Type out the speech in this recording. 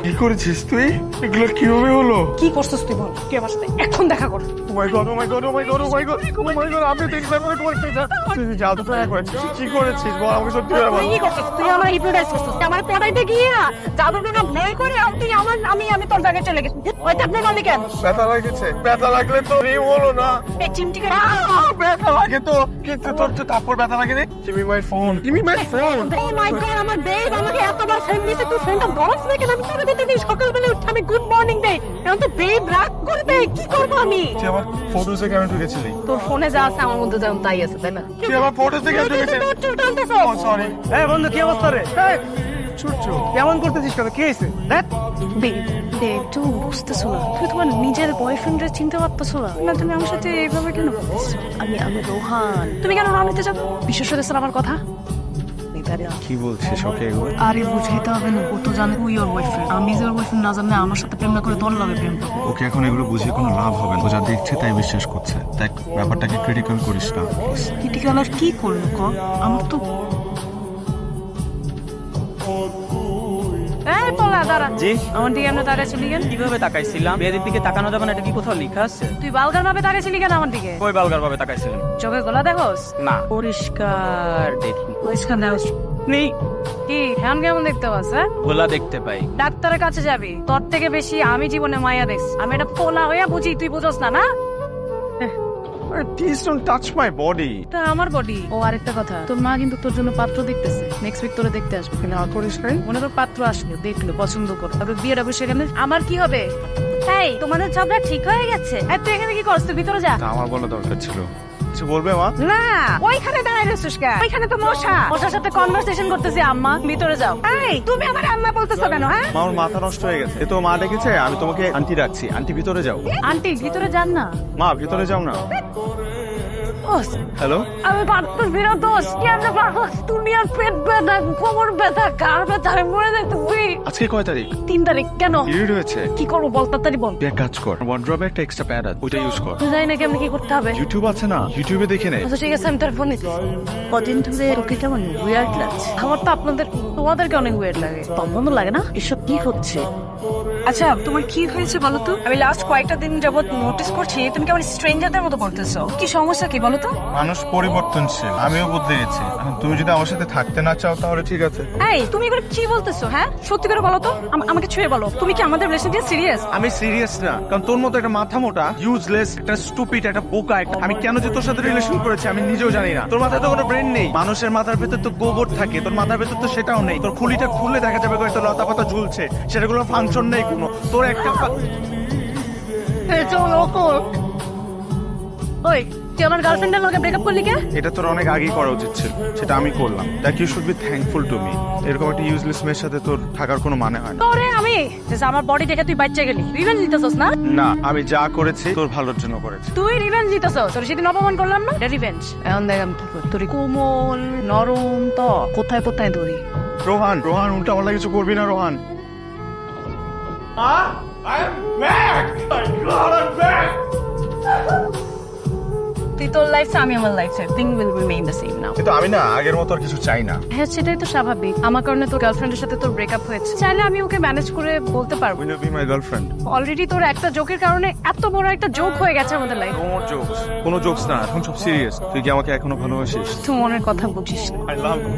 কি করেছিস তুই? এগুলো কিভাবে হলো? কি করছিস তুই বল? তুই আমার সাথে এখন দেখা কর। ও মাই গড, ও মাই গড, ও মাই গড, ও মাই গড, ও মাই গড, আমি দেখতে পারবো করতে যা। তুই জাদু ট্রাই করেছিস, কি করেছিস বল আমাকে সত্যি করে বল। তুই কি করছিস? তুই আমার হিপনোটাইজ করছিস। আমার পড়াইতে গিয়ে জাদুটোনা ভয় করে তুই আমি তোর জায়গায় চলে গেছি। হয়তো আপনি বলি কেন? ব্যথা লাগছে, ব্যথা লাগলে তো এই হলো না। এই চিমটিকে ব্যথা লাগে তো, কিন্তু তোর তো তারপর ব্যথা লাগে রে। Give me my phone, give me my phone. Oh my God, আমার বেব আমাকে এতবার ফোন দিয়েছে, তুই ফোনটা ধরছ না কেন? আমি তোরে দিতে দিই সকালবেলা উঠে আমি গুড মর্নিং দেই, এখন তো বেব রাগ করবে, কি করবো আমি? তুই আমার ফটোসে কেমন ঢুকেছিলি? তোর ফোনে যা আছে আমার মধ্যে যেমন তাই আছে, তাই না? তুই আমার ফটোসে কেমন ঢুকেছিলি? ও সরি। এই বন্ধু কি অবস্থা রে? এই ছুটছু কেমন করতেছিস কেন? কি হয়েছে? দেখ বেব একটু বুঝতেছো না, তুমি তোমার নিজের বয়ফ্রেন্ডের চিনতে পারতেছো না? না তুমি আমার সাথে এইভাবে কেন করতেছো? আমি রোহান। তুমি কেন না নিতে যাবো? বিশ্বাস করেছো আমার কথা? কি বলছিস ওকে এগুলো? আরে বুঝাইতে হবে না, ও তো জানে তুই ওর বয়ফ্রেন্ড। আমি যে ওর বয়ফ্রেন্ড না জানলে আমার সাথে প্রেম না করে তোর লগে প্রেম করবে। ওকে এখন এগুলো বুঝিয়ে কোনো লাভ হবে না। ও যা দেখছে তাই বিশ্বাস করছে। দেখ ব্যাপারটাকে ক্রিটিক্যাল করিস না। ক্রিটিক্যাল আর কি করলো ক? আমার তো এই পোলা দাঁড়া। জি আমার দিকে এমনি তাড়া চলি কেন? কিভাবে তাকাইছিলাম? মেয়েদের দিকে তাকানো যাবে না, এটা কি কোথাও লেখা আছে? তুই বালগার ভাবে তাকাইছিলি কেন আমার দিকে? কই বালগার ভাবে তাকাইছিলাম? চোখে গলা দেখোস? না পরিষ্কার দেখি। পরিষ্কার দেওস নেই কি হ্যান কেমন দেখতে পাস? হ্যাঁ গোলা দেখতে পাই। ডাক্তারের কাছে যাবি, তোর থেকে বেশি আমি জীবনে মায়া দেখছি। আমি এটা পোলা হইয়া বুঝি, তুই বুঝোস না? না please don't touch my body. এটা আমার বডি। ও আরেকটা কথা, তোর মা কিন্তু তোর জন্য পাত্র দেখতেছে, নেক্সট উইক তোরে দেখতে আসবে। না করিস নাই? মনে তোর পাত্র আসলো, দেখলো, পছন্দ করো, তারপরে বিয়েটা বসে গেলে আমার কি হবে? এই তোমাদের ঝগড়া ঠিক হয়ে গেছে? এই তুই এখানে কি করছিস? তুই ভিতরে যা। তা আমার বলা দরকার ছিল। কিছু বলবে মা? না ওইখানে দাঁড়ায় রইছিস কেন? ওইখানে তো মশার সাথে কনভারসেশন করতেছি। আম্মা ভিতরে যাও। এই তুমি আমার আম্মা বলতেছো কেন? হ্যাঁ মা, আমার মাথা নষ্ট হয়ে গেছে। এ তো মা ডেকেছে, আমি তোমাকে আন্টি রাখছি। আন্টি ভিতরে যাও। আন্টি ভিতরে যান না। মা ভিতরে যাও না। ওস, হ্যালো, আমি পারতেছি না দোষ। কি আমরা পারবো? তুমি আর পেট ব্যথা, কোমর ব্যথা, গাড় ব্যথা, আমি মরে যাইতেছি। আজকে কয় তারিখ? 3 তারিখ। কেন? পিরিয়ড হয়েছে। কি করবো বল, তাড়াতাড়ি বল। তুই এক কাজ কর, ওয়ার্ড্রবে একটা এক্সট্রা প্যাড আছে, ওইটা ইউজ কর। তুই জানি না কেমন কি করতে হবে। ইউটিউব আছে না, ইউটিউবে দেখে নে। আচ্ছা ঠিক আছে, আমি তোর ফোন নিচ্ছি। কদিন ধরে ওকে কেমন উইয়ার্ড লাগছে। আমার তো তোমাদেরকে অনেক ওয়েট লাগে। বন্ধ লাগে না? এসব কি হচ্ছে? আচ্ছা তোমার কি হয়েছে বলো তো? আমি লাস্ট কয়েকটা দিন যাবত নোটিস করছি তুমি কেমন স্ট্রেঞ্জারদের মতো করতেছো। কি সমস্যা কি বলো তো? মানুষ পরিবর্তনশীল, আমিও বদলে গেছি। এখন তুমি যদি আমার সাথে থাকতে না চাও তাহলে ঠিক আছে। এই তুমি এগুলো কি বলতেছো? হ্যাঁ সত্যি করে বলো তো, আমাকে ছুঁয়ে বলো, তুমি কি আমাদের রিলেশনশিপ সিরিয়াস? আমি সিরিয়াস না, কারণ তোর মতো একটা মাথা মোটা, ইউজলেস, একটা স্টুপিড, একটা বোকা, আমি কেন যে তোর সাথে রিলেশন করেছি আমি নিজেও জানি না। তোর মাথায় তো কোনো ব্রেন নেই। মানুষের মাথার ভেতর তো গোবর থাকে, তোর মাথার ভেতর তো সেটাও নেই। তোর খুলিটা খুললে দেখা যাবে কয়েকটা লতা পাতা ঝুলছে, সেটা কোনো ফাংশন নেই কোনো। তোর একটা ওই তুই আমার গার্লফ্রেন্ডের লগে ব্রেকআপ করলি কে? এটা তোর অনেক আগেই করা উচিত ছিল, সেটা আমি করলাম। That you should be thankful to me. এরকম একটা ইউজলেস মেয়ের সাথে তোর থাকার কোনো মানে হয় না। তোরে আমি যে আমার বডি দেখে তুই বাচ্চা গেলি, রিভেঞ্জ নিতেছস না? না, আমি যা করেছি তোর ভালোর জন্য করেছি। তুই রিভেঞ্জ নিতেছস, তোর সেদিন অপমান করলাম না, এটা রিভেঞ্জ। এখন দেখ আমি কি করি। তোর কোমল নরম তো কোথায় কোথায় ধরি। রোহান, রোহান, উল্টা পাল্টা কিছু করবি না রোহান। তুই তোর লাইফে, আমি আমার লাইফে, thing will remain the same now. কিন্তু আমি না আগের মতো আর কিছু চাই না। হ্যাঁ সেটাই তো স্বাভাবিক। আমার কারণে তোর গার্লফ্রেন্ডের সাথে তোর ব্রেকআপ হয়েছে, চাইলে আমি ওকে ম্যানেজ করে বলতে পারবো। Will you be my girlfriend? Already তোর একটা জোকের কারণে এত বড় একটা জোক হয়ে গেছে আমাদের লাইফে। No more jokes. কোনো জোকস না, এখন সব সিরিয়াস। তুই কি আমাকে এখনো ভালোবাসিস? তুই মনের কথা বুঝিস না। I love you.